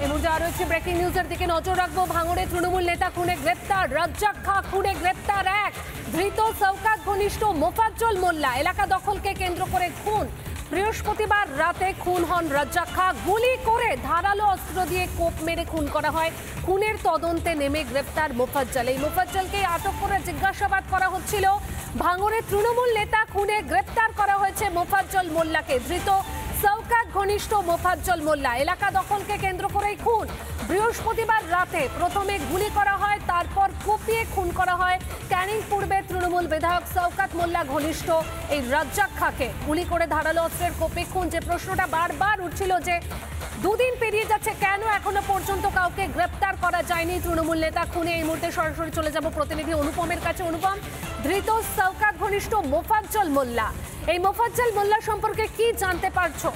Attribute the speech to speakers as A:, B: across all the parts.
A: মুহূর্তে আরো একটি ব্রেকিং নিউজের দিকে নজর রাখবো। ভাঙড়ে তৃণমূল নেতা খুনে গ্রেপ্তার, রাজ্জাক খাঁ খুনে গ্রেপ্তার এক, ধৃত শওকত ঘনিষ্ঠ মোফাজ্জল মোল্লা। এলাকা দখলকে কেন্দ্র করে খুন। বৃহস্পতিবার রাতে খুন হন রাজ্জাক খাঁ। গুলি করে ধারালো অস্ত্র দিয়ে কোপ মেরে খুন করা হয়। খুনের তদন্তে নেমে গ্রেপ্তার মোফাজ্জল। এই মোফাজ্জলকে আটক করে জিজ্ঞাসাবাদ করা হচ্ছিল। ভাঙড়ে তৃণমূল নেতা খুনে গ্রেপ্তার করা হয়েছে মোফাজ্জল মোল্লাকে। ধৃত শওকত ঘনিষ্ঠ মোফাজ্জল মোল্লা। এলাকা দখলকে কেন্দ্র করেই খুন। বৃহস্পতিবার রাতে প্রথমে গুলি করা হয়, তারপর কুপিয়ে খুন করা হয় ক্যানিং পূর্বের তৃণমূল বিধায়ক শওকত মোল্লা ঘনিষ্ঠ এই রাজ্জাক খাঁকে। গুলি করে ধারালো অস্ত্রের কোপে খুন। যে প্রশ্নটা বারবার উঠছিল যে দুদিন পেরিয়ে যাচ্ছে, কেন এখনো পর্যন্ত কাউকে গ্রেপ্তার করা যায়নি তৃণমূল নেতা খুনে। এই মুহূর্তে সরাসরি চলে যাব প্রতিনিধি অনুপমের কাছে। অনুপম, ধৃত শওকত ঘনিষ্ঠ মোফাজ্জল মোল্লা, এই মোফাজ্জল মোল্লা সম্পর্কে কি জানতে পারছো?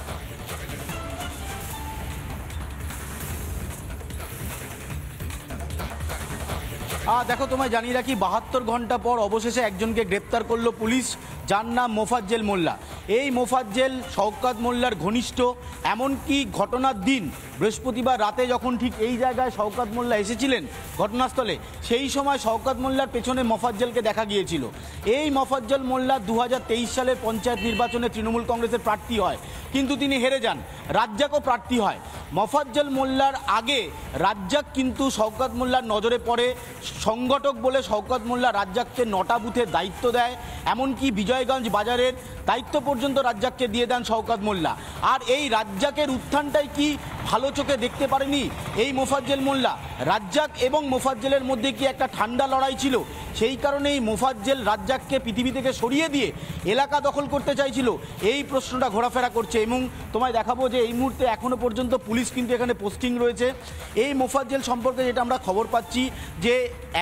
B: দেখো, তোমায় জানিয়ে রাখি 72 ঘন্টা পর অবশেষে একজনকে গ্রেপ্তার করলো পুলিশ, যার নাম মোফাজ্জল মোল্লা। এই মোফাজ্জল শওকত মোল্লার ঘনিষ্ঠ। এমনকি ঘটনার দিন বৃহস্পতিবার রাতে যখন ঠিক এই জায়গায় শওকত মোল্লা এসেছিলেন ঘটনাস্থলে, সেই সময় শওকত মোল্লার পেছনে মোফাজ্জলকে দেখা গিয়েছিল। এই মোফাজ্জল মোল্লা 2023 সালের পঞ্চায়েত নির্বাচনে তৃণমূল কংগ্রেসের প্রার্থী হয়, কিন্তু তিনি হেরে যান। রাজ্জাকও প্রার্থী হয়। মোফাজ্জল মোল্লার আগে রাজ্জাক কিন্তু শওকত মোল্লার নজরে পড়ে। সংগঠক বলে শওকত মোল্লা রাজ্জাককে 9টা বুথের দায়িত্ব দেয়। এমনকি বিজয়গঞ্জ বাজারের দায়িত্ব পর্যন্ত রাজ্জাককে দিয়ে দেন শওকত মোল্লা। আর এই রাজ্জাকের উত্থানটাই কি ভালো চোখে দেখতে পারেনি এই মোফাজ্জল মোল্লা? রাজ্জাক এবং মোফাজ্জলের মধ্যে কি একটা ঠান্ডা লড়াই ছিল? সেই কারণেই মোফাজ্জল রাজ্জাককে পৃথিবী থেকে সরিয়ে দিয়ে এলাকা দখল করতে চাইছিল। এই প্রশ্নটা ঘোরাফেরা করছে এবং তোমায় দেখাবো যে এই মুহূর্তে এখনও পর্যন্ত পুলিশ কিন্তু এখানে পোস্টিং রয়েছে। এই মোফাজ্জল সম্পর্কে যেটা আমরা খবর পাচ্ছি যে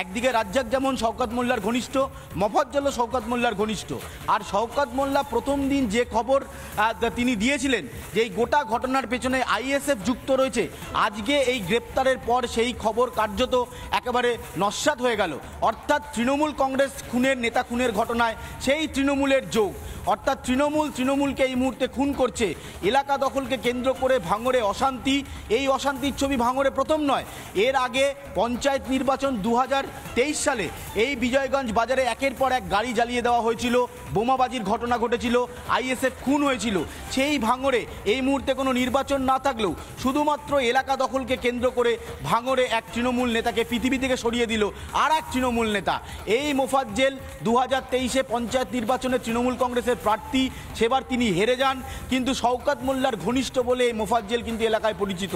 B: একদিকে রাজ্জাক যেমন শওকত মোল্লার ঘনিষ্ঠ, মোফাজ্জলও শওকত মোল্লার ঘনিষ্ঠ। আর শওকত মোল্লা প্রথম দিন যে খবর তিনি দিয়েছিলেন যে এই গোটা ঘটনার পেছনে আইএসএফ যুক্ত রয়েছে, আজকে এই গ্রেপ্তারের পর সেই খবর কার্যত একেবারে নস্যাৎ হয়ে গেল। অর্থাৎ তৃণমূল কংগ্রেস খুনের নেতা খুনের ঘটনায় সেই তৃণমূলের যোগ, অর্থাৎ তৃণমূলকে এই মুহূর্তে খুন করছে। এলাকা দখলকে কেন্দ্র করে ভাঙড়ে অশান্তি। এই অশান্তির ছবি ভাঙড়ে প্রথম নয়। এর আগে পঞ্চায়েত নির্বাচন 2023 সালে এই বিজয়গঞ্জ বাজারে একের পর এক গাড়ি জ্বালিয়ে দেওয়া হয়েছিল, বোমাবাজির ঘটনা ঘটেছিল, আইএসএফ খুন হয়েছিল। সেই ভাঙড়ে এই মুহূর্তে কোনো নির্বাচন না থাকলেও শুধুমাত্র এলাকা দখলকে কেন্দ্র করে ভাঙড়ে এক তৃণমূল নেতাকে পৃথিবী থেকে সরিয়ে দিল আর এক তৃণমূল নেতা। এই মোফাজ্জল 2023-এ পঞ্চায়েত নির্বাচনে তৃণমূল কংগ্রেসের প্রার্থী, সেবার তিনি হেরে যান। কিন্তু শওকত মোল্লার ঘনিষ্ঠ বলে এই মোফাজ্জল কিন্তু এলাকায় পরিচিত।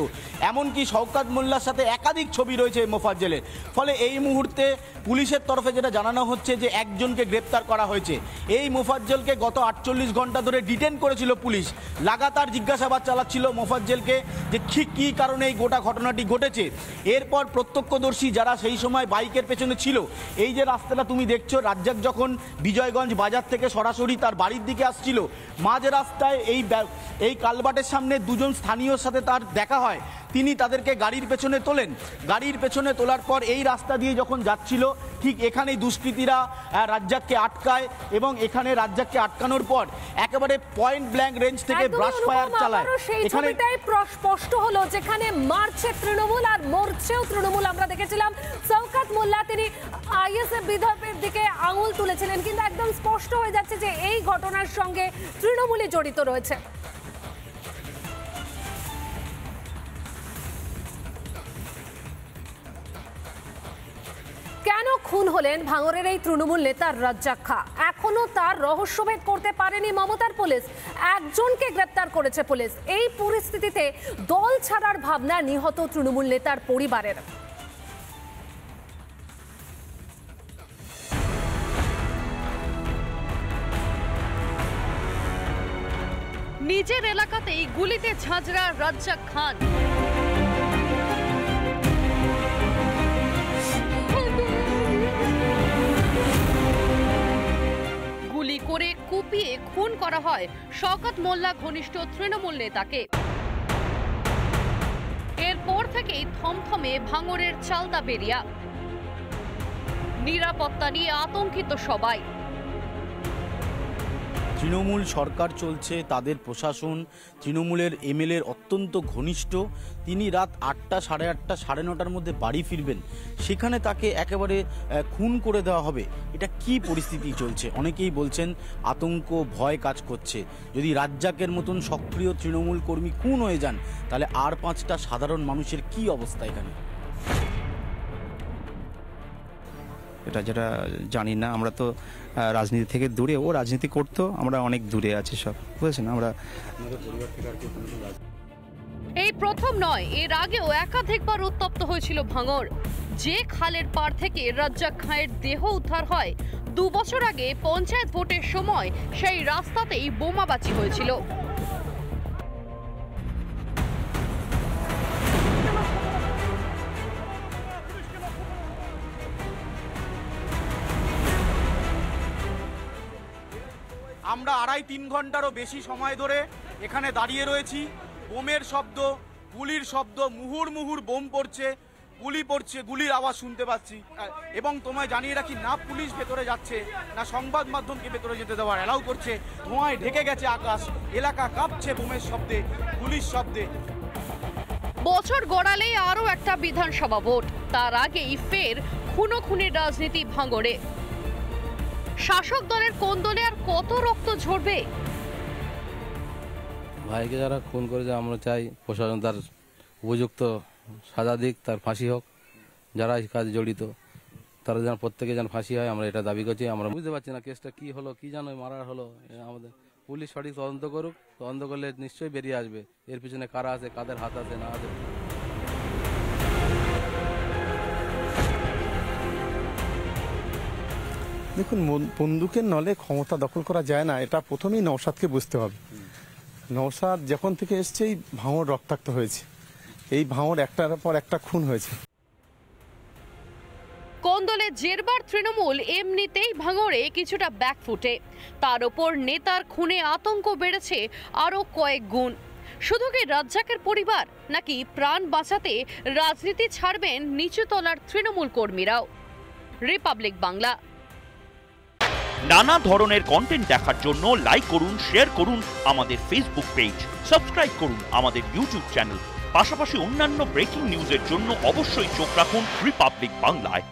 B: এমনকি শওকত মোল্লার সাথে একাধিক ছবি রয়েছে এই মোফাজ্জলের। ফলে এই মুহূর্তে পুলিশের তরফে যেটা জানানো হচ্ছে যে একজনকে গ্রেপ্তার করা হয়েছে। এই মোফাজ্জলকে গত 48 ঘন্টা ধরে ডিটেন করেছিল পুলিশ। লাগাতার জিজ্ঞাসাবাদ চালাচ্ছিল মোফাজ্জলকে যে ঠিক কী কারণে এই গোটা ঘটনাটি ঘটেছে। এরপর প্রত্যক্ষদর্শী যারা সেই সময় বাইকের পেছনে ছিল, এই যে রাস্তাটা তুমি দেখছো, রাজ্জাক যখন বিজয়গঞ্জ বাজার থেকে সরাসরি তার বাড়ির দিকে আসছিল, মাঝ রাস্তায় এই কালভার্টের সামনে দুজন স্থানীয়র সাথে তার দেখা হয়। তিনি তাদেরকে গাড়ির পেছনে তোলেন। গাড়ির পেছনে তোলার পর এই রাস্তা দিয়ে যখন যাচ্ছিল, ঠিক এখানেই দুষ্কৃতীরা রাজ্জাককে আটকায় এবং এখানে রাজ্জাককে আটকানোর পর একেবারে পয়েন্ট ব্ল্যাঙ্ক রেঞ্জ থেকে ব্রাশ ফায়ার চালায়।
A: এখানেটাই স্পষ্ট হলো যেখানে মারছে তৃণমূল আর মরছেও তৃণমূল। আমরা দেখেছিলাম শওকত মোল্লা তিনি আইএসএফ বিধায়কের দিকে আঙুল তুলেছিলেন, কিন্তু একদম স্পষ্ট হয়ে যাচ্ছে যে এই ঘটনার সঙ্গে তৃণমূলই জড়িত রয়েছে। কেন খুন হলেন ভাঙড়ের এই তৃণমূল নেতা রাজ্জাক খাঁ? এখনো তার রহস্যভেদ করতে পারেনি মমতার পুলিশ। একজনকে গ্রেপ্তার করেছে পুলিশ। এই পরিস্থিতিতে দল ছাড়ার ভাবনা নিহত তৃণমূল নেতার পরিবারের।
C: নিজের এলাকাতেই গুলিতে ঝাঁঝরা রাজ্জাক খান। গুলি করে কুপিয়ে খুন করা হয় শওকত মোল্লা ঘনিষ্ঠ তৃণমূল নেতাকে। এরপর থেকেই থমথমে ভাঙড়ের চালদা বেরিয়া। নিরাপত্তা নিয়ে আতঙ্কিত সবাই।
B: তৃণমূল সরকার চলছে, তাদের প্রশাসন তৃণমূলের এমএলএর অত্যন্ত ঘনিষ্ঠ। তিনি রাত 8টা, সাড়ে 8টা, সাড়ে 9টার মধ্যে বাড়ি ফিরবেন, সেখানে তাকে একেবারে খুন করে দেওয়া হবে। এটা কি পরিস্থিতি চলছে? অনেকেই বলছেন আতঙ্ক, ভয় কাজ করছে। যদি রাজ্জাকের মতন সক্রিয় তৃণমূল কর্মী খুন হয়ে যান, তাহলে আর 5টা সাধারণ মানুষের কি অবস্থা এখানে?
D: এটা যেটা জানি না, আমরা তো রাজনীতি থেকে দূরে, ও রাজনীতি করতো, আমরা অনেক দূরে আছি সব, বুঝেছেন? আমরা
C: এই প্রথম নয়, এর আগেও একাধিকবার উত্তপ্ত হয়েছিল ভাঙড়। যে খালের পাড় থেকে রাজ্জাক খাঁয়ের দেহ উদ্ধার হয়, 2 বছর আগে পঞ্চায়েত ভোটের সময় সেই রাস্তাতেই বোমাবাজি হয়েছিল।
B: আমরা 2.5-3 ঘন্টারও বেশি সময় ধরে এখানে দাঁড়িয়ে রয়েছি। বোমের শব্দ, গুলির শব্দ, মুহুর মুহুর বোম পড়ছে, গুলি পড়ছে, গুলির আওয়াজ শুনতে পাচ্ছি। এবং তোমায় জানিয়ে রাখি, না পুলিশ ভেতরে যাচ্ছে, না সংবাদ মাধ্যমকে ভেতরে যেতে দেওয়ার অ্যালাউ করছে। ধোঁয়ায় ঢেকে গেছে আকাশ, এলাকা কাঁপছে বোমের শব্দে, গুলির শব্দে।
C: বছর গড়ালেই আরও একটা বিধানসভা ভোট, তার আগেই ফের খুনোখুনির রাজনীতি ভাঙড়ে। শাসক দলের কোন দলে আর কত রক্ত ঝরবে?
E: ভাইকে যারা খুন করেছে, আমরা চাই প্রশাসন তার উপযুক্ত সাজা দিক, তার ফাঁসি হোক। যারা এই কাজে জড়িত তারা যেন প্রত্যেকে যেন ফাঁসি হয়, আমরা এটা দাবি করছি। আমরা বুঝতে পারছি না কেসটা কি হলো, কি জানো মারা হলো। আমাদের পুলিশ সঠিক তদন্ত করুক, তদন্ত করলে নিশ্চয়ই বেরিয়ে আসবে এর পিছনে কারা আছে, কাদের হাত আছে না আছে।
F: দেখুন, বন্দুকের নলে ক্ষমতা দখল করা যায় না, এটা প্রথমেই নওশাদকে বুঝতে হবে। নওশাদ যখন থেকে এসছে, এই ভাঙড় রক্তাক্ত হয়েছে, এই ভাঙড় একটার পর একটা খুন হয়েছে।
C: কোন দলে জেরবার তৃণমূল এমনিতেই ভাঙড়ে কিছুটা ব্যাকফুটে, তার ওপর নেতার খুনে আতঙ্ক বেড়েছে আরও কয়েক গুণ। শুধু কি রাজ্জাকের পরিবার, নাকি প্রাণ বাঁচাতে রাজনীতি ছাড়বেন নিচুতলার তৃণমূল কর্মীরাও? রিপাবলিক বাংলা।
G: নানা ধরনের কন্টেন্ট দেখার জন্য লাইক করুন, শেয়ার করুন আমাদের ফেসবুক পেজ, সাবস্ক্রাইব করুন আমাদের ইউটিউব চ্যানেল। পাশাপাশি অন্যান্য ব্রেকিং নিউজের জন্য অবশ্যই চোখ রাখুন রিপাবলিক বাংলায়।